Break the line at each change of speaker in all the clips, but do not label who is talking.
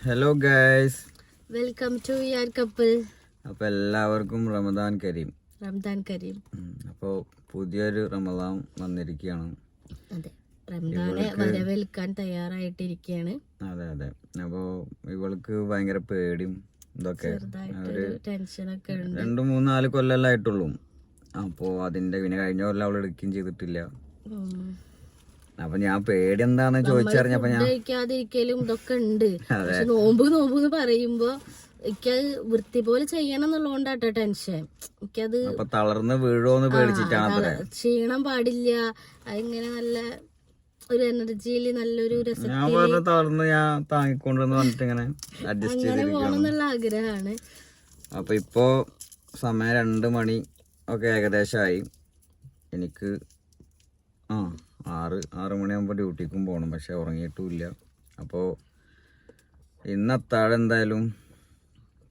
Hello guys,
welcome to your couple.
അപ്പോൾ എല്ലാവർക്കും റമദാൻ കരീം. അപ്പോൾ പുതിയൊരു റമദാൻ വന്നിരിക്കുകയാണ്.
അതെ, റമദാനെ വരവേൽക്കാൻ തയ്യാറായിട്ടിരിക്കുകയാണ്.
അതെ അതെ. അപ്പോൾ ഇവൾക്ക് ഭയങ്കര പേടിയും ഇതൊക്കെ,
ടെൻഷനൊക്കെ ഉണ്ട്.
2-3-4 കൊല്ലം ആയിട്ടുള്ളൂ. അപ്പോൾ അതിന്റെ പിന്നെ കഴിഞ്ഞ കൊല്ലം അവൾ എടുക്കുകയും ചെയ്തിട്ടില്ല. അപ്പൊ ഞാൻ പേടി എന്താന്ന് ചോദിച്ചറിഞ്ഞപ്പോ ഞാൻ
കഴിക്കാതിരിക്കലും ഇതൊക്കെ ഉണ്ട്. പക്ഷെ നോമ്പ് എന്ന് പറയുമ്പോ എനിക്കത് വൃത്തി പോലെ ചെയ്യണം എന്നുള്ളതുകൊണ്ടാട്ടോ ടെൻഷൻ. എനിക്കത്
തളർന്ന് വീഴോന്ന് പേടിച്ചിട്ടാണ്.
ക്ഷീണം പാടില്ല, അതിങ്ങനെ നല്ല ഒരു എനർജിയില് നല്ലൊരു
ഞാൻ തളർന്ന് ഞാൻ താങ്ങിക്കൊണ്ടെന്ന് പറഞ്ഞിട്ട് ഇങ്ങനെ അഡ്ജസ്റ്റ്
അങ്ങനെ പോകണം എന്നുള്ള ആഗ്രഹമാണ്.
അപ്പൊ ഇപ്പോ സമയം 2 മണി ഒക്കെ ഏകദേശമായി. എനിക്ക് 6 മണിയാകുമ്പോൾ ഡ്യൂട്ടിക്കും പോകണം, പക്ഷെ ഉറങ്ങിയിട്ടുമില്ല. അപ്പോൾ ഇന്ന് അത്താഴം എന്തായാലും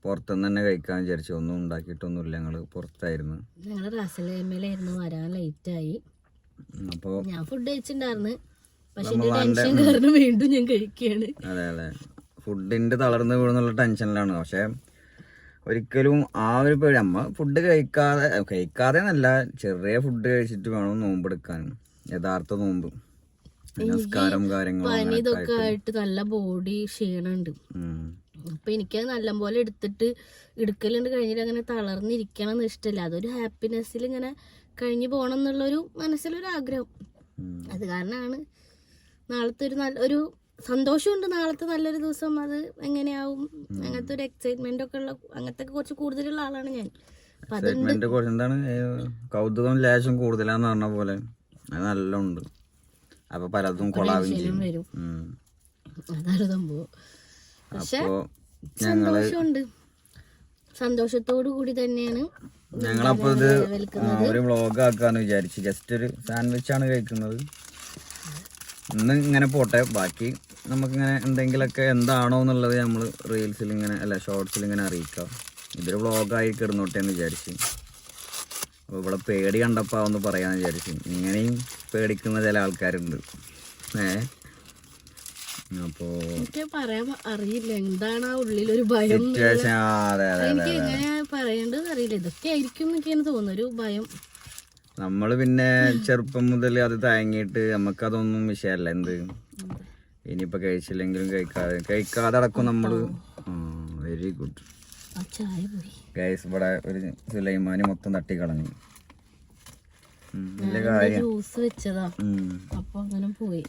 പുറത്തുനിന്ന് തന്നെ കഴിക്കാൻ വിചാരിച്ചു. ഒന്നും ഉണ്ടാക്കിയിട്ടൊന്നുമില്ല, ഞങ്ങൾ പുറത്തായിരുന്നു.
ഞങ്ങൾ റാസലേമയിലായിരുന്നു, വരാൻ ലേറ്റായി. അപ്പോൾ ഞാൻ ഫുഡ് കഴിച്ചിട്ടുണ്ടായിരുന്നു, പക്ഷെ ടെൻഷൻ കാരണം വീണ്ടും ഞാൻ കഴിക്കുകയാണ്.
അതെ അതെ, ഫുഡിന്റെ തളർന്ന് വീഴുന്നുള്ള ടെൻഷനിലാണ്. പക്ഷെ ഒരിക്കലും ആ ഒരു പേടി, അമ്മ ഫുഡ് കഴിക്കാതെ എന്നല്ല, ചെറിയ ഫുഡ് കഴിച്ചിട്ട് വേണം നോമ്പെടുക്കാൻ. യഥാർത്ഥ നോമ്പ്, നിസ്കാരം കാര്യങ്ങളും
ഇതൊക്കെ ആയിട്ട് നല്ല ബോഡി ക്ഷീണുണ്ട്. അപ്പൊ എനിക്കത് നല്ലപോലെ എടുക്കലുണ്ട് കഴിഞ്ഞിട്ട് അങ്ങനെ തളർന്നിരിക്കണം എന്ന് ഇഷ്ടമില്ല. അതൊരു ഹാപ്പിനെസ്സിൽ ഇങ്ങനെ കഴിഞ്ഞു പോകണം എന്നുള്ളൊരു മനസ്സിലൊരു ആഗ്രഹം. അത് കാരണമാണ് നാളത്തെ ഒരു സന്തോഷമുണ്ട്. നാളത്തെ നല്ലൊരു ദിവസം അത് എങ്ങനെയാവും അങ്ങനത്തെ ഒരു എക്സൈറ്റ്മെന്റ് ഒക്കെ ഉള്ള, അങ്ങനത്തെ കുറച്ച് കൂടുതലുള്ള ആളാണ് ഞാൻ.
എന്താണ് കൗതുകം ലേശം കൂടുതലാന്ന് പറഞ്ഞ പോലെ അത് നല്ല ഉണ്ട്. അപ്പൊ പലതും കൊളാവും
വരും, അതാണ് സംഭവം. പക്ഷെ സന്തോഷമുണ്ട്, സന്തോഷത്തോടു കൂടി തന്നെയാണ്
ഞങ്ങളപ്പോ ഇത് ഒരു വ്ളോഗ് ആക്കാന്ന് വിചാരിച്ചു. ജസ്റ്റ് ഒരു സാൻഡ്വിച്ച് ആണ് കഴിക്കുന്നത്. ഇന്ന് ഇങ്ങനെ പോട്ടെ, ബാക്കി നമുക്കിങ്ങനെ എന്തെങ്കിലുമൊക്കെ എന്താണോ എന്നുള്ളത് നമ്മൾ റീൽസിൽ ഇങ്ങനെ അല്ല ഷോർട്സിൽ ഇങ്ങനെ അറിയിക്കാം. ഇതൊരു വ്ളോഗായി കിടന്നോട്ടെ എന്ന് വിചാരിച്ചു. അപ്പോൾ ഇവിടെ പേടി കണ്ടപ്പോൾ ഒന്ന് പറയാന്ന് വിചാരിച്ചു. ഇങ്ങനെയും പേടിക്കുന്ന ചില ആൾക്കാരുണ്ട്. അപ്പോ
പറയാൻ അറിയില്ല എന്താണ് ആ ഉള്ളിലൊരു ഭയം. എനിക്ക് എങ്ങനെ പറയേണ്ടത് അറിയില്ല. ഇതൊക്കെ ആയിരിക്കും എന്നൊക്കെയാണ് തോന്നുന്നു, ഒരു ഭയം.
നമ്മള് പിന്നെ ചെറുപ്പം മുതൽ അത് തയങ്ങിയിട്ട് നമുക്കതൊന്നും വിഷയമല്ല. ഇനിയിപ്പോ കഴിച്ചില്ലെങ്കിലും കഴിക്കാതെ അടക്കും നമ്മള്. Very good guys. ഇവിടെ ഒരു സുലൈമാനി മൊത്തം തട്ടിക്കളഞ്ഞു.
ജ്യൂസ് വെച്ചതാ, അപ്പൊ അങ്ങനെ പോയി.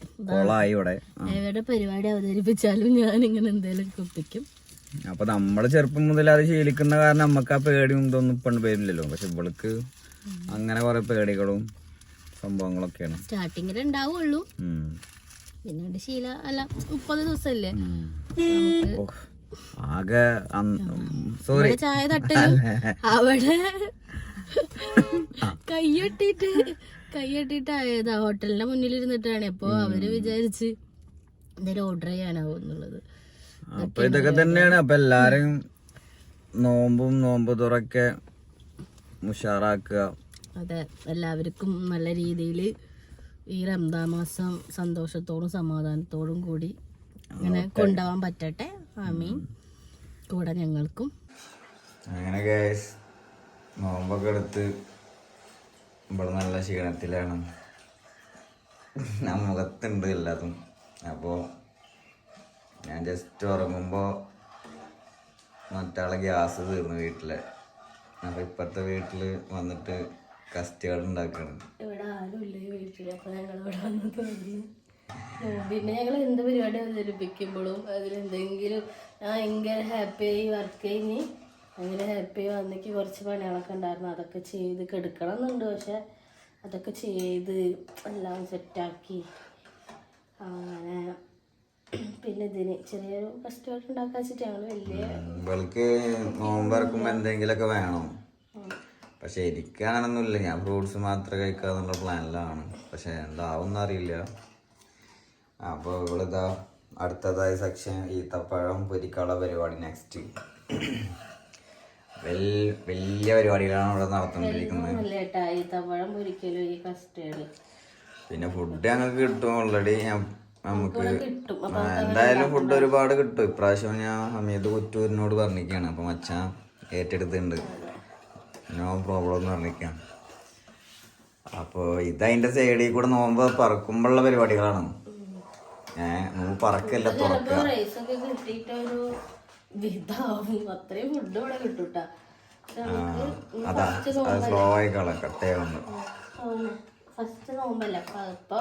ഇവിടെ
പരിപാടി അവതരിപ്പിച്ചാലും ഞാൻ ഇങ്ങനെ എന്തെങ്കിലും കുപ്പിക്കും.
അപ്പൊ നമ്മള് ചെറുപ്പം മുതൽ അത് ശീലിക്കുന്ന കാരണം നമുക്ക് ആ പേടിയും ഇതൊന്നും ഇപ്പം പേരില്ലല്ലോ. പക്ഷെ ഇവൾക്ക് അങ്ങനെ കുറെ പേടികളും സംഭവങ്ങളൊക്കെയാണ്
സ്റ്റാർട്ടിങ്ങിൽ ഉണ്ടാവുള്ളൂ. പിന്നെ ശീല അല്ല 30 ദിവസല്ലേ
ആകെ. സോറി,
ചായ തട്ടലും അവിടെ കൈയ്യട്ടിട്ട് ആയതാ. ഹോട്ടലിന്റെ മുന്നിൽ ഇരുന്നിട്ടാണ്. അപ്പൊ അവര് വിചാരിച്ച് എന്തെങ്കിലും ഓർഡർ ചെയ്യാനാവോ എന്നുള്ളത്.
അപ്പൊ ഇതൊക്കെ തന്നെയാണ്. അപ്പൊ എല്ലാരും നോമ്പ് തുറക്കെ ഉഷാറാക്കുക.
അതെ, എല്ലാവർക്കും നല്ല രീതിയിൽ ഈ റംദാൻ മാസം സന്തോഷത്തോടും സമാധാനത്തോടും കൂടി ഇങ്ങനെ കൊണ്ടുപോകാൻ പറ്റട്ടെ. ആമീൻ. കൂടെ ഞങ്ങൾക്കും.
അങ്ങനെ ഗൈസ്, നോമ്പൊക്കെ എടുത്ത് ഇവിടെ നല്ല ക്ഷീണത്തിലാണ്. മുഖത്തുണ്ട് എല്ലാതും. അപ്പോൾ ഞാൻ ജസ്റ്റ് ഉറങ്ങുമ്പോൾ മറ്റാളെ ഗ്യാസ് തീർന്നു വീട്ടിലെ. അപ്പോൾ ഇപ്പോഴത്തെ വീട്ടിൽ വന്നിട്ട് കസ്റ്റേർഡ് ഉണ്ടാക്കണം.
ഇവിടെ ആരും ഇല്ല ഈ വീട്ടിൽ. അപ്പോൾ ഞങ്ങളിവിടെ വന്ന് തോന്നി. പിന്നെ ഞങ്ങൾ എന്ത് പരിപാടി അവതരിപ്പിക്കുമ്പോഴും അതിലെന്തെങ്കിലും ഞാൻ ഭയങ്കര ഹാപ്പിയായി വർക്ക് കഴിഞ്ഞ് അങ്ങനെ ഹാപ്പിയായി വന്നിക്ക് കുറച്ച് പണികളൊക്കെ ഉണ്ടായിരുന്നു. അതൊക്കെ ചെയ്ത് കെടുക്കണം എന്നുണ്ട്. പക്ഷെ അതൊക്കെ ചെയ്ത് എല്ലാം സെറ്റാക്കി അങ്ങനെ പിന്നെ ഇതിന് ചെറിയൊരു കസ്റ്റമർ ഉണ്ടാക്കാൻ വെച്ചിട്ട് ഞങ്ങൾ വലിയ
നോമ്പറക്കുമ്പോൾ എന്തെങ്കിലുമൊക്കെ വേണം. പക്ഷെ എനിക്കാണെന്നൊന്നുമില്ല, ഞാൻ ഫ്രൂട്ട്സ് മാത്രമേ കഴിക്കാന്നുള്ള പ്ലാനിലാണ്. പക്ഷെ എന്താവുമെന്ന് അറിയില്ല. അപ്പോൾ ഇവളിതാ അടുത്തതായ സെക്ഷൻ ഈത്തപ്പഴം പൊരിക്കാനുള്ള പരിപാടി. നെക്സ്റ്റ് വലിയ പരിപാടികളാണ് ഇവിടെ നടത്തുകൊണ്ടിരിക്കുന്നത്.
ഈത്തപ്പഴം പൊരിക്കലും ഈ കസ്റ്റേർഡ്
പിന്നെ ഫുഡ് ഞങ്ങൾക്ക് കിട്ടും. ഓൾറെഡി ഞാൻ നമുക്ക്
കിട്ടും.
എന്തായാലും ഫുഡ് ഒരുപാട് കിട്ടും. ഇപ്രാവശ്യം ഞാൻ ഹമീദ് കുറ്റൂരിനോട് പറഞ്ഞിരിക്കുകയാണ്. അപ്പൊ മച്ചാൻ ഏറ്റെടുത്തിട്ടുണ്ട്, നോ പ്രോബ്ലം എന്ന് പറഞ്ഞിരിക്കുകയാണ്. അപ്പോൾ ഇതതിന്റെ സൈഡിൽ കൂടെ നോമ്പ് പറക്കുമ്പോഴുള്ള പരിപാടികളാണ്. നോമ്പ് പറക്കല്ല, തുറക്കുക.
റൈസൊക്കെ കിട്ടിയിട്ടൊരു വിധാവും അത്രയും ഫുഡ് ഇവിടെ കിട്ടൂട്ടാ.
അതാ അത് സ്ലോ ആയി കട്ടയാവുന്നു.
ഫസ്റ്റ് നോമ്പല്ല അപ്പൊ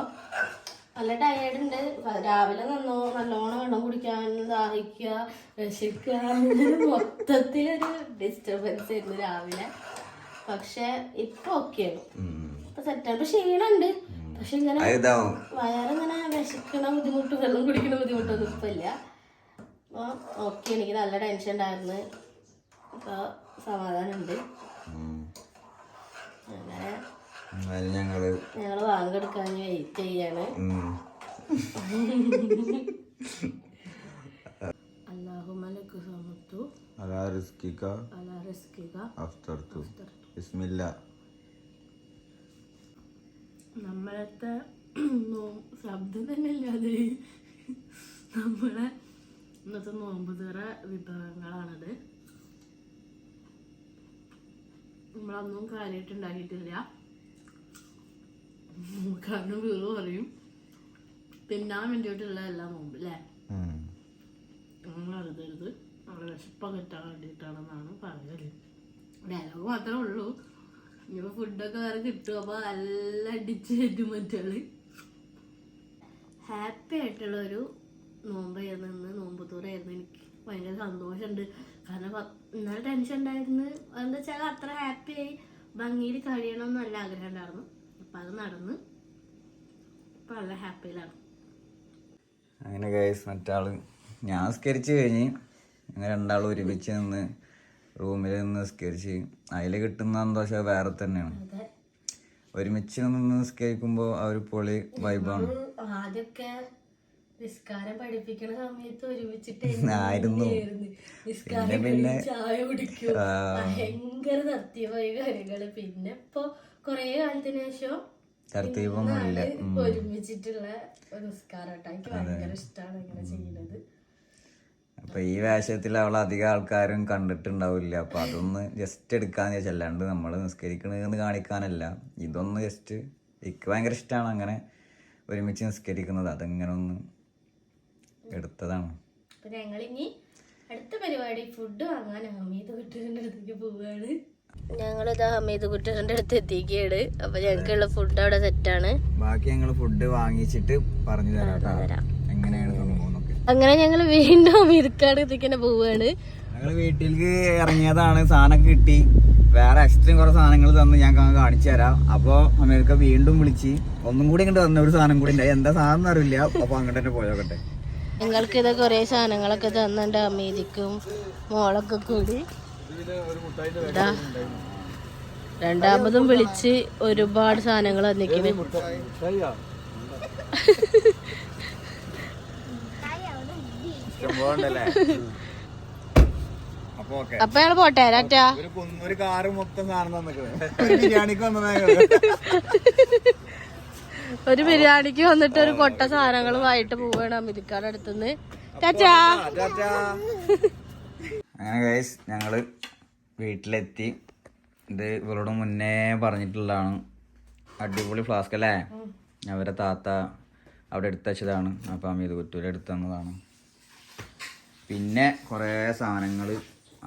നല്ല ടയേർഡ് ഉണ്ട്. രാവിലെ നല്ലോണം വെള്ളം കുടിക്കാൻ, ദാഹിക്കുക, വിശക്കുക, മൊത്തത്തിലൊരു ഡിസ്റ്റർബൻസ് ആയിരുന്നു രാവിലെ. പക്ഷെ ഇപ്പൊ ഓക്കെയാണ്, ഇപ്പൊ സെറ്റാണ്. ഇപ്പൊ ക്ഷീണുണ്ട്, പക്ഷെ ഇങ്ങനെ വയറിങ്ങനെ വിശക്കണ ബുദ്ധിമുട്ട്, വെള്ളം കുടിക്കണ ബുദ്ധിമുട്ടൊന്നും ഇപ്പൊ ഇല്ല. അപ്പൊ ഓക്കെ, എനിക്ക് നല്ല ടെൻഷൻ ഉണ്ടായിരുന്നു. ഇപ്പൊ സമാധാനമുണ്ട്. അങ്ങനെ ഞങ്ങള് വാങ്ങെടുക്കാൻ വെയിറ്റ് ചെയ്യാണ്. അല്ലാഹുമ്മ ലക സമത്തു അലാ റിസ്കിക അഫ്തർതു ബിസ്മില്ലാ. നമ്മളത്തെ ശബ്ദം തന്നെ ഇല്ലാതെ നമ്മളെ ഇന്നത്തെ നോമ്പ് തുറ വിഭവങ്ങളാണത്. നമ്മളൊന്നും കാര്യമായിട്ട് ഉണ്ടാക്കിയിട്ടില്ല, കാരണം വീറ് പറയും തിന്നാൻ വേണ്ടിയിട്ടുള്ള എല്ലാം നോമ്പ് അല്ലേ. നമ്മൾ അറിയരുത്, നമ്മുടെ വിശപ്പം കിട്ടാൻ വേണ്ടിയിട്ടാണെന്നാണ് പറയല്. ഡയലോഗ് മാത്രമേ ഉള്ളൂ. ഇനിയിപ്പോൾ ഫുഡൊക്കെ വേറെ കിട്ടും, അപ്പോൾ നല്ല അടിച്ച് കയറ്റും മറ്റുള്ളൂ. ഹാപ്പി ആയിട്ടുള്ളൊരു നോമ്പായിരുന്നു ഇന്ന്, നോമ്പ് തുറയായിരുന്നു. എനിക്ക് ഭയങ്കര സന്തോഷമുണ്ട്, കാരണം ഇന്നലെ ടെൻഷൻ ഉണ്ടായിരുന്നു. എന്താ വെച്ചാൽ അത്ര ഹാപ്പിയായി ഭംഗിയിൽ കഴിയണമെന്ന് നല്ല ആഗ്രഹം ഉണ്ടായിരുന്നു. അപ്പം അത് നടന്ന് ഇപ്പം നല്ല ഹാപ്പിയിലാണ്.
അങ്ങനെ ഗൈസ്, മറ്റാള് ഞാൻ നിസ്കരിച്ച് കഴിഞ്ഞ് അങ്ങനെ രണ്ടാളും ഒരുമിച്ച് നിന്ന് റൂമിൽ നിന്ന് നിസ്കരിച്ച് അതിൽ കിട്ടുന്ന സന്തോഷം വേറെ തന്നെയാണ്. ഒരുമിച്ച് നിന്ന് നിസ്കരിക്കുമ്പോൾ ആ ഒരു പൊളി വൈബാണ്.
ആദ്യമൊക്കെ നിസ്കാരം പഠിപ്പിക്കണ സമയത്ത് ഒരുമിച്ചിട്ടായിരുന്നു പിന്നെ ചായ കുടിക്കും, ഭയങ്കര തർത്തീവായ കാര്യങ്ങള്. പിന്നെ ഇപ്പൊ കൊറേ കാലത്തിന് ശേഷം ഒരുമിച്ചിട്ടുള്ള ഒരു നിസ്കാരം എനിക്ക് ഭയങ്കര ഇഷ്ടമാണ് ഇങ്ങനെ ചെയ്യുന്നത്.
അപ്പൊ ഈ വേഷത്തിൽ അവൾ അധികം ആൾക്കാരും കണ്ടിട്ടുണ്ടാവില്ല. അപ്പൊ അതൊന്ന് ജസ്റ്റ് എടുക്കാന്ന് വെച്ചാൽ, അല്ലാണ്ട് നമ്മള് നിസ്കരിക്കണെന്ന് കാണിക്കാനല്ല, ഇതൊന്ന് ജസ്റ്റ് എനിക്ക് ഭയങ്കര ഇഷ്ടമാണ് അങ്ങനെ ഒരുമിച്ച് നിസ്കരിക്കുന്നത്. അതങ്ങനെ ഒന്ന് എടുത്തതാണ്.
അപ്പൊ ഞങ്ങളിനി അടുത്ത പരിപാടി ഫുഡ് വാങ്ങാൻ ഹമീദ് കുട്ടൂരിന്റെ അടുത്തേക്ക് പോവുകയാണ്. ഞങ്ങളിതാ ഹമീദ് കുട്ടൂരിന്റെ അടുത്ത് എത്തിക്കുകയാണ്. അപ്പൊ ഞങ്ങൾക്കുള്ള ഫുഡ് അവിടെ സെറ്റാണ്.
ബാക്കി ഞങ്ങൾ ഫുഡ് വാങ്ങിച്ചിട്ട് പറഞ്ഞു തരാം എങ്ങനെയാണ് സംഭവം.
അങ്ങനെ ഞങ്ങൾ വീണ്ടും ഹമീദ്ക്കാട് എത്തിക്കന്നെ പോവുകയാണ്.
ഞങ്ങൾ വീട്ടിലേക്ക് ഇറങ്ങിയതാണ്, സാധനം കിട്ടി, വേറെ എക്സ്ട്രീം കുറെ സാധനങ്ങൾ തന്ന് ഞാൻ കാണിച്ചു തരാം. അപ്പൊ ഹമീദ്ക്ക വീണ്ടും വിളിച്ച് ഒന്നും കൂടി ഇങ്ങോട്ട് തന്ന, ഒരു സാധനം കൂടി ഉണ്ട്, എന്താ സാധനം അറിയില്ല. അപ്പൊ അങ്ങോട്ട് തന്നെ പോയോക്കട്ടെ.
ഞങ്ങൾക്ക് ഇത് കുറെ സാധനങ്ങളൊക്കെ തന്നുണ്ട് അമീദിക്കും മോളൊക്കെ കൂടി. രണ്ടാമതും വിളിച്ച് ഒരുപാട് സാധനങ്ങൾ തന്നിരിക്കുന്നു. അപ്പൊ ഞങ്ങള് പോട്ടെ രാറ്റാ.
ഒരു കാറ് മൊത്തം സാധനം ബിരിയാണിക്ക് വന്നതാ.
ഒരു ബിരിയാണിക്ക് വന്നിട്ട് ഒരു കൊട്ട സാധനങ്ങളുമായിട്ട് പോവാണ് അമിതിക്കാട് അടുത്തുനിന്ന്.
അങ്ങനെ ഗൈസ്, ഞങ്ങള് വീട്ടിലെത്തി. ഇത് ഇവരോട് മുന്നേ പറഞ്ഞിട്ടുള്ളതാണ്. അടിപൊളി ഫ്ലാസ്ക് അല്ലേ, അവരെ താത്ത അവിടെ എടുത്ത് വെച്ചതാണ്. അപ്പം അമീത് കുറ്റൂര് എടുത്തു തന്നതാണ്. പിന്നെ കുറേ സാധനങ്ങൾ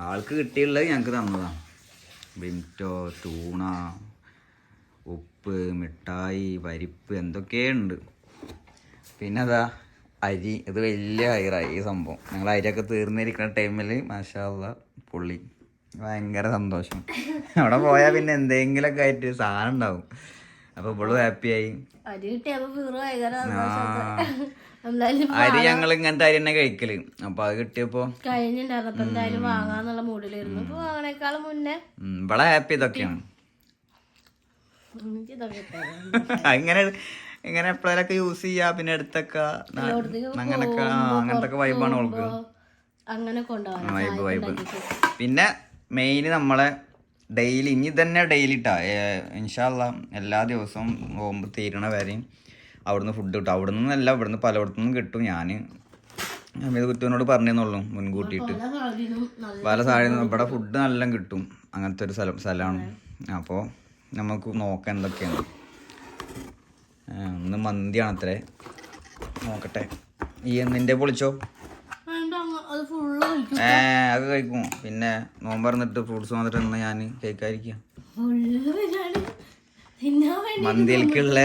ആൾക്ക് കിട്ടിയുള്ളത് ഞങ്ങൾക്ക് തന്നതാണ്. ബിംറ്റോ, തൂണ, ഉപ്പ്, മിഠായി, പരിപ്പ്, എന്തൊക്കെയുണ്ട്. പിന്നെ അതാ അരി, ഇത് വലിയ ഹൈറായി ഈ സംഭവം. ഞങ്ങൾ അരിയൊക്കെ തീർന്നിരിക്കുന്ന ടൈമിൽ മാഷാ അല്ലാ പുള്ളി ഭയങ്കര സന്തോഷം. അവിടെ പോയാൽ പിന്നെ എന്തെങ്കിലുമൊക്കെ ആയിട്ട് സാധനം ഉണ്ടാവും. അപ്പൊ ഇവളും ഹാപ്പിയായി. അരി ഞങ്ങൾ ഇങ്ങനത്തെ അരി തന്നെ കഴിക്കല്. അപ്പൊ അത് കിട്ടിയപ്പോ
കഴിഞ്ഞിട്ടുണ്ടായിരുന്നു വാങ്ങാന്നുള്ള മൂഡിലായിരുന്നു.
ഇവിടെ ഹാപ്പി ഇതൊക്കെയാണ്. ഇങ്ങനെ ഇങ്ങനെ എപ്പോഴൊക്കെ യൂസ് ചെയ്യാ, പിന്നെ എടുത്തൊക്കെ അങ്ങനത്തെ വൈബാണ് അവൾക്ക്. വൈബ്. പിന്നെ മെയിന് നമ്മളെ ഡെയിലി ഇനി തന്നെ ഡെയിലി ഇട്ടാ ഇൻഷാ അല്ലാ എല്ലാ ദിവസവും നോമ്പ് തീരണ വരെയും അവിടുന്ന് ഫുഡ് കിട്ടും. അവിടെ നിന്നല്ല, ഇവിടുന്ന് പലയിടത്തുനിന്നും കിട്ടും. ഞാൻ അമീത് കുറ്റുവിനോട് പറഞ്ഞെന്നുള്ളൂ മുൻകൂട്ടിയിട്ട്. പല സാധനം ഇവിടെ ഫുഡ് നല്ല കിട്ടും. അങ്ങനത്തെ ഒരു സ്ഥലമാണ്. അപ്പോൾ നമുക്ക് നോക്കാം എന്തൊക്കെയാണ്. ഒന്ന് മന്തിയാണ് അത്രേ, നോക്കട്ടെ. ഈ നിന്റെ പൊളിച്ചോ? അത് കഴിക്കും. പിന്നെ നോമ്പ് പറഞ്ഞിട്ട് ഫ്രൂട്ട്സ് വന്നിട്ട് ഇന്ന് ഞാൻ കേൾക്കാതിരിക്കാം. മന്തിയിലേക്കുള്ള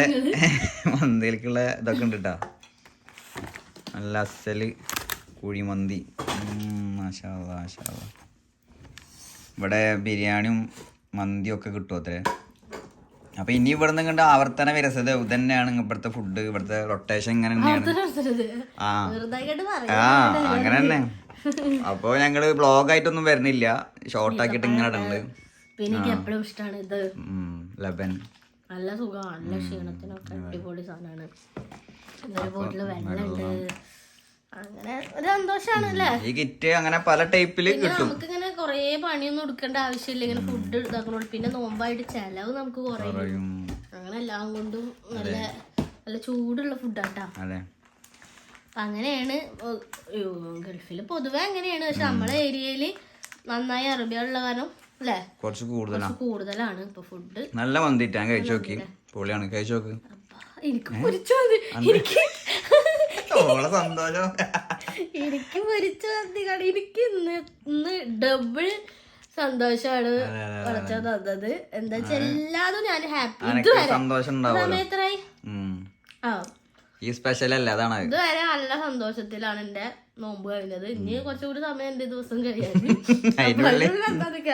ഇതൊക്കെ ഉണ്ട് കേട്ടോ. നല്ല അസല് കുഴിമന്തി. മാഷാ അല്ലാ, മാഷാ അല്ലാ. ഇവിടെ ബിരിയാണിയും മന്തിയും ഒക്കെ കിട്ടും അത്രേ. അപ്പൊ ഇനി ഇവിടുന്ന് കണ്ട് ആവർത്തന വിരസത ഇതന്നെയാണ് ഇവിടുത്തെ ഫുഡ്, ഇവിടുത്തെ റൊട്ടേഷൻ ഇങ്ങനെ തന്നെയാണ്. അങ്ങനെ തന്നെ. അപ്പൊ ഞങ്ങള് ബ്ലോഗായിട്ടൊന്നും വരുന്നില്ല, ഷോർട്ടാക്കിട്ട് ഇങ്ങനെ ഇടുന്നുണ്ട്.
എനിക്ക് എപ്പോഴും ഇഷ്ടമാണ് ഇത്.
ലബൻ
നല്ല സുഖമാണ്, നല്ല ക്ഷീണത്തിനൊക്കെ അടിപൊളി സാധനമാണ്. ബോട്ടില് വെള്ളമുണ്ട്, അങ്ങനെ ഒരു സന്തോഷാണ് അല്ലേ.
ഈ കിറ്റ് അങ്ങനെ പല ടൈപ്പില് കിട്ടും.
നമുക്ക് ഇങ്ങനെ കൊറേ പണിയൊന്നും എടുക്കേണ്ട ആവശ്യമില്ല, ഇങ്ങനെ ഫുഡ് ഇതാക്കണോണ്ട്. പിന്നെ നോമ്പായിട്ട് ചെലവ് നമുക്ക് കുറയും. അങ്ങനെ എല്ലാം കൊണ്ടും നല്ല നല്ല ചൂടുള്ള ഫുഡാട്ടാ. അപ്പൊ അങ്ങനെയാണ് ഗൾഫിൽ പൊതുവെ അങ്ങനെയാണ്. പക്ഷെ നമ്മളെ ഏരിയയില് നന്നായി അറബികളുള്ള കാരണം അല്ലേ
കുറച്ച്
കൂടുതലാണ് ഇപ്പൊ ഫുഡ്.
നല്ല മന്തി ഞാൻ കഴിച്ചു നോക്കി, പൊളിയാണ്. കഴിച്ചു നോക്ക്.
എനിക്ക് പൊരിച്ചു മതി, എനിക്ക്
സന്തോഷം.
എനിക്ക് പൊരിച്ചു മതി. എനിക്ക് ഇന്ന് ഡബിൾ സന്തോഷാണ് വളർച്ച തന്നത്. എന്താ വെച്ചാൽ എല്ലാതും ഞാൻ ഹാപ്പി. സമയത്രായി
ഈ സ്പെഷ്യൽ അല്ല, അതാണ്.
ഇതുവരെ നല്ല സന്തോഷത്തിലാണ് എന്റെ നോമ്പ് കഴിഞ്ഞത്. ഇനി കുറച്ചുകൂടി സമയം എന്റെ ദിവസം കഴിയാൻ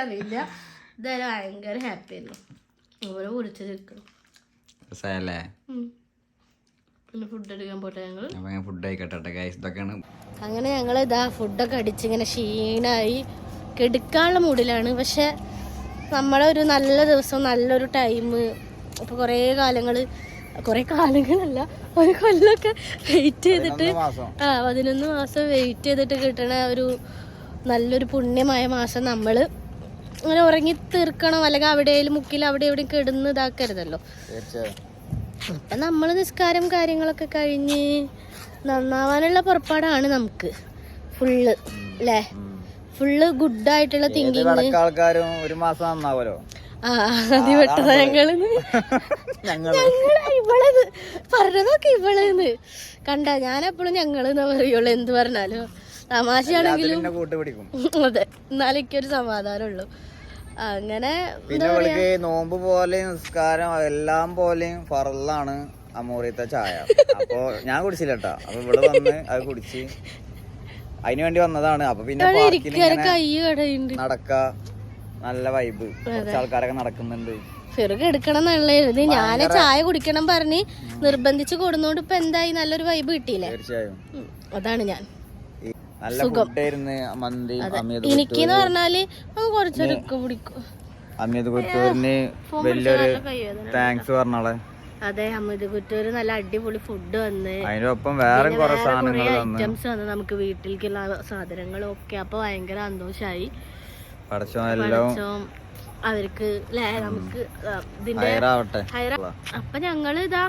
അറിയില്ല. ഇതുവരെ ഭയങ്കര ഹാപ്പി ആയിരുന്നു. ഓരോ കുടിച്ചു നിൽക്കണം. പിന്നെ ഫുഡ് അടിക്കാൻ പോട്ടെ ഞങ്ങള്. അങ്ങനെ ഞങ്ങൾ ഇതാ ഫുഡൊക്കെ അടിച്ച് ഇങ്ങനെ ക്ഷീണായി കെടുക്കാനുള്ള മൂഡിലാണ്. പക്ഷെ നമ്മളെ ഒരു നല്ല ദിവസം, നല്ലൊരു ടൈം, ഇപ്പൊ കുറേ കാലങ്ങളല്ല, ഒരു കൊല്ലമൊക്കെ വെയിറ്റ് ചെയ്തിട്ട് 11 മാസം വെയിറ്റ് ചെയ്തിട്ട് കിട്ടണ ഒരു നല്ലൊരു പുണ്യമായ മാസം നമ്മൾ അങ്ങനെ ഉറങ്ങി തീർക്കണം. അല്ലെങ്കിൽ അവിടെ മുക്കിൽ അവിടെ എവിടെയും കിടന്ന് ഇതാക്കരുതല്ലോ. അപ്പൊ നമ്മള് നിസ്കാരം കാര്യങ്ങളൊക്കെ കഴിഞ്ഞ് നന്നാവാനുള്ള പുറപ്പാടാണ് നമുക്ക് ഫുള്ള് അല്ലേ. ഫുള്ള് ഗുഡായിട്ടുള്ള തിങ്കിങ്.
ഒരു മാസം നന്നാവല്ലോ.
അതിവിട്ടതാ ഞങ്ങള് ഇവളത് പറഞ്ഞതൊക്കെ ഇവളെന്ന് കണ്ട. ഞാനെപ്പോഴും ഞങ്ങളെന്ന് പറയുള്ളൂ, എന്ത് പറഞ്ഞാലും. തമാശയാണെങ്കിലും അതെ, എന്നാലും എനിക്കൊരു സമാധാനമുള്ളൂ. അങ്ങനെ
പിന്നെ നോമ്പ് പോലെ നിസ്കാരം എല്ലാം പോലെയും ഫറലാണ് അമൂറിയത്തെ ചായ. അപ്പൊ ഞാൻ കുടിച്ചില്ല കേട്ടാ. അപ്പൊ ഇവിടെ വന്ന് അത് കുടിച്ച് അതിന് വേണ്ടി വന്നതാണ്. അപ്പൊ പിന്നെ നടക്ക നല്ല വൈബ്, കുറച്ച് ആൾക്കാരൊക്കെ നടക്കുന്നുണ്ട്.
ഫിറുക്ക് എടുക്കണം എന്നുള്ളത് ഞാൻ ചായ കുടിക്കണം പറഞ്ഞ് നിർബന്ധിച്ച് കൊടുന്നോണ്ട് ഇപ്പൊ എന്തായി, നല്ലൊരു വൈബ് കിട്ടിയില്ലേ.
തീർച്ചയായും
അതാണ് ഞാൻ
എനിക്കെന്ന്
പറഞ്ഞാല് കുറച്ചൊരു പിടിക്കും.
അമീത് കുറ്റൂരിന് വലിയൊരു താങ്ക്സ് പറഞ്ഞോളെ.
അതെ, അമീത് കുറ്റൂര് നല്ല അടിപൊളി ഫുഡ് വന്ന്,
അതിനൊപ്പം വേറെ കുറെ
ഐറ്റംസ് വന്ന് നമുക്ക് വീട്ടിലേക്കുള്ള സാധനങ്ങളും ഒക്കെ. അപ്പൊ ഭയങ്കര സന്തോഷായി. അവർക്ക് നമുക്ക് ഇതിന്റെ അപ്പൊ ഞങ്ങള് ഇതാ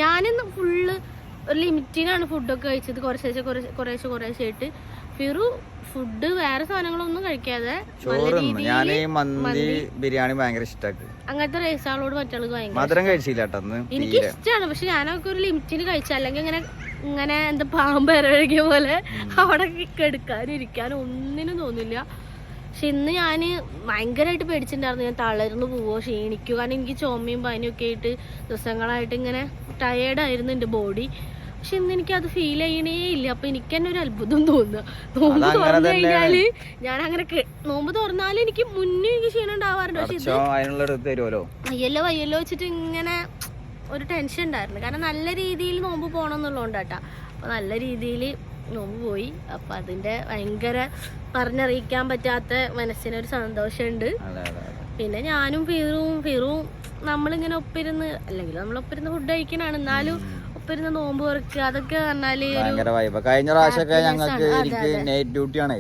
ഞാനിന്ന് ഫുള്ള് ഒരു ലിമിറ്റിനാണ് ഫുഡൊക്കെ കഴിച്ചത്. കുറേശ്ശെ ആയിട്ട്. ഫിറു ഫുഡ് വേറെ സാധനങ്ങളൊന്നും കഴിക്കാതെ
ബിരിയാണി ഭയങ്കര ഇഷ്ടമാണ്.
അങ്ങനത്തെ റേസാളോട് മറ്റുള്ള
എനിക്ക്
ഇഷ്ടമാണ്. പക്ഷെ ഞാനൊക്കെ ഒരു ലിമിറ്റിന് കഴിച്ച, അല്ലെങ്കിൽ ഇങ്ങനെ എന്താ പാമ്പ് ഇറങ്ങിയ പോലെ അവിടെ കിടക്കാനും ഇരിക്കാനും ഒന്നിനും തോന്നില്ല. പക്ഷെ ഇന്ന് ഞാൻ ഭയങ്കരമായിട്ട് പേടിച്ചിട്ടുണ്ടായിരുന്നു, ഞാൻ തളർന്നു പോവോ ക്ഷീണിക്കോ. കാരണം എനിക്ക് ചുമയും പനിയും ഒക്കെ ആയിട്ട് ദിവസങ്ങളായിട്ട് ഇങ്ങനെ ടയേർഡായിരുന്നു എൻ്റെ ബോഡി. പക്ഷെ ഇന്ന് എനിക്കത് ഫീൽ ചെയ്യണേ ഇല്ല. അപ്പൊ എനിക്ക് തന്നെ ഒരു അത്ഭുതം തോന്നുക. നോമ്പ് തുറന്നു കഴിഞ്ഞാല് ഞാൻ അങ്ങനെ നോമ്പ് തുറന്നാലും എനിക്ക് മുന്നേ എനിക്ക് ക്ഷീണം ഉണ്ടാവാറുണ്ട്. പക്ഷെ ഇത് വയ്യല്ലോ വെച്ചിട്ട് ഇങ്ങനെ ഒരു ടെൻഷൻ ഉണ്ടായിരുന്നു. കാരണം നല്ല രീതിയിൽ നോമ്പ് പോകണം എന്നുള്ളതുകൊണ്ടാട്ടാ. അപ്പൊ നല്ല രീതിയിൽ നോമ്പ് പോയി. അപ്പൊ അതിന്റെ ഭയങ്കര പറഞ്ഞറിയിക്കാൻ പറ്റാത്ത മനസ്സിനൊരു സന്തോഷമുണ്ട്. പിന്നെ ഞാനും ഫിറും നമ്മളിങ്ങനെ ഒപ്പിരുന്ന്, അല്ലെങ്കിൽ നമ്മളൊപ്പിരുന്ന് ഫുഡ് കഴിക്കണാണ്, എന്നാലും ഒപ്പിരുന്ന് നോമ്പ് തുറക്കുക, അതൊക്കെ പറഞ്ഞാല്
കഴിഞ്ഞ പ്രാവശ്യമൊക്കെ ഞങ്ങൾക്ക് എനിക്ക് നൈറ്റ് ഡ്യൂട്ടി ആണ്.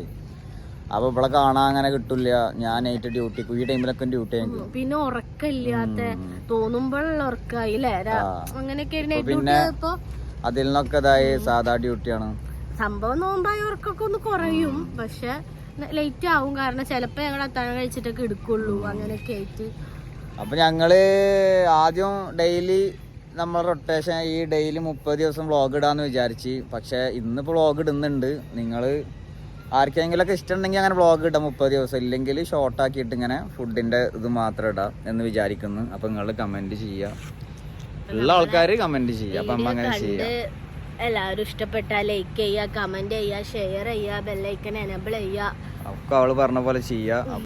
അപ്പൊ ഇവിടെ കാണാൻ അങ്ങനെ കിട്ടില്ല. ഞാൻ നൈറ്റ് ഡ്യൂട്ടിക്ക് ഈ ടൈമിലൊക്കെ ഡ്യൂട്ടി ആയിരിക്കും.
പിന്നെ ഉറക്കമില്ലാത്ത തോന്നുമ്പോഴുള്ള ഉറക്കായി അങ്ങനെയൊക്കെ
പിന്നെ അതിൽ നിന്നൊക്കെ ഇതായി സാധാ ഡ്യൂട്ടിയാണ്.
സംഭവം നോമ്പായ ഉറക്കൊക്കെ ഒന്ന് കുറയും, പക്ഷെ ലേറ്റ് ആവും. കാരണം ചിലപ്പോ ഞങ്ങൾ അത്താഴം കഴിച്ചിട്ടൊക്കെ എടുക്കുള്ളൂ, അങ്ങനെയൊക്കെ ആയിട്ട്.
അപ്പൊ ഞങ്ങള് ആദ്യം ഡെയിലി നമ്മൾ റൊട്ടേഷൻ ഈ ഡെയിലി 30 ദിവസം വ്ളോഗ് ഇടാന്ന് വിചാരിച്ച്. പക്ഷെ ഇന്നിപ്പോ വ്ളോഗ് ഇടുന്നുണ്ട്. നിങ്ങള് ആർക്കെങ്കിലൊക്കെ ഇഷ്ടമുണ്ടെങ്കിൽ അങ്ങനെ വ്ളോഗ് ഇടാം 30 ദിവസം. ഇല്ലെങ്കിൽ ഷോർട്ട് ആക്കിയിട്ട് ഇങ്ങനെ ഫുഡിന്റെ ഇത് മാത്രം ഇടാം എന്ന് വിചാരിക്കുന്നു. അപ്പൊ നിങ്ങൾ കമന്റ് ചെയ്യുക, ഉള്ള ആൾക്കാര് കമന്റ് ചെയ്യുക. അപ്പൊ നമ്മ അങ്ങനെ ചെയ്യാം.
എല്ലാവരും ഇഷ്ടപ്പെട്ടാൽ ലൈക്ക് ചെയ്യുക, കമന്റ് ചെയ്യുക, ഷെയർ ചെയ്യുക, ബെല്ലൈക്കൻ എനേബിൾ ചെയ്യുക.
ഒക്കെ അവള് പറഞ്ഞ പോലെ ചെയ്യാം.